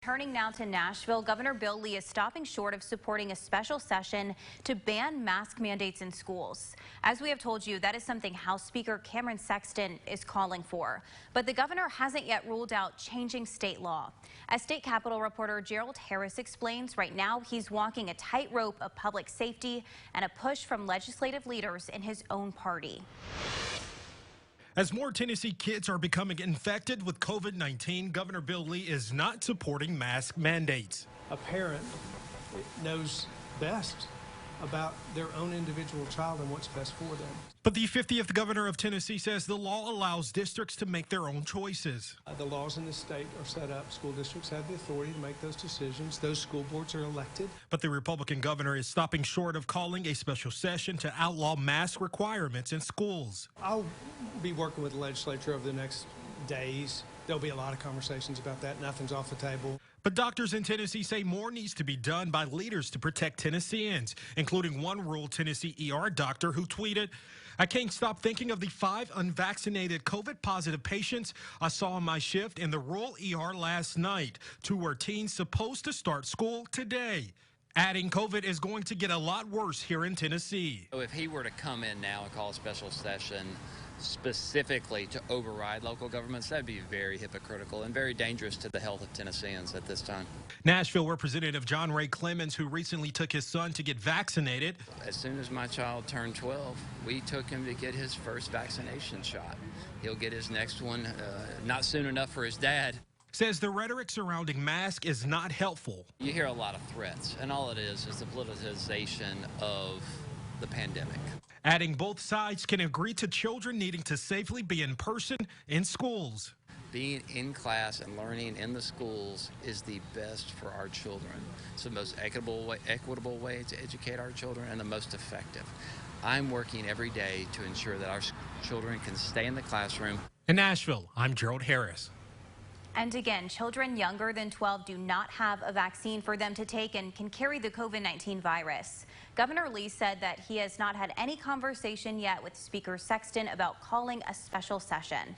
Turning now to Nashville, Governor Bill Lee is stopping short of supporting a special session to ban mask mandates in schools. As we have told you, that is something House Speaker Cameron Sexton is calling for. But the governor hasn't yet ruled out changing state law. As State Capitol reporter Gerald Harris explains, right now he's walking a tightrope of public safety and a push from legislative leaders in his own party. As more Tennessee kids are becoming infected with COVID-19, Governor Bill Lee is not supporting mask mandates. A parent knows best about their own individual child and what's best for them. But the 50th governor of Tennessee says the law allows districts to make their own choices. The laws in the state are set up. School districts have the authority to make those decisions. Those school boards are elected. But the Republican governor is stopping short of calling a special session to outlaw mask requirements in schools. I'll be working with the legislature over the next days. There'll be a lot of conversations about that. Nothing's off the table. But doctors in Tennessee say more needs to be done by leaders to protect Tennesseans, including one rural Tennessee ER doctor who tweeted, "I can't stop thinking of the 5 unvaccinated COVID-positive patients I saw on my shift in the rural ER last night. 2 were teens supposed to start school today." Adding, COVID is going to get a lot worse here in Tennessee. So if he were to come in now and call a special session specifically to override local governments, that'd be very hypocritical and very dangerous to the health of Tennesseans at this time. Nashville Representative John Ray Clemens, who recently took his son to get vaccinated. As soon as my child turned 12, we took him to get his first vaccination shot. He'll get his next one not soon enough for his dad. Says the rhetoric surrounding masks is not helpful. You hear a lot of threats, and all it is the politicization of the pandemic. Adding, both sides can agree to children needing to safely be in person in schools. Being in class and learning in the schools is the best for our children. It's the most equitable way to educate our children and the most effective. I'm working every day to ensure that our children can stay in the classroom. In Nashville, I'm Gerald Harris. And again, children younger than 12 do not have a vaccine for them to take and can carry the COVID-19 virus. Governor Lee said that he has not had any conversation yet with Speaker Sexton about calling a special session.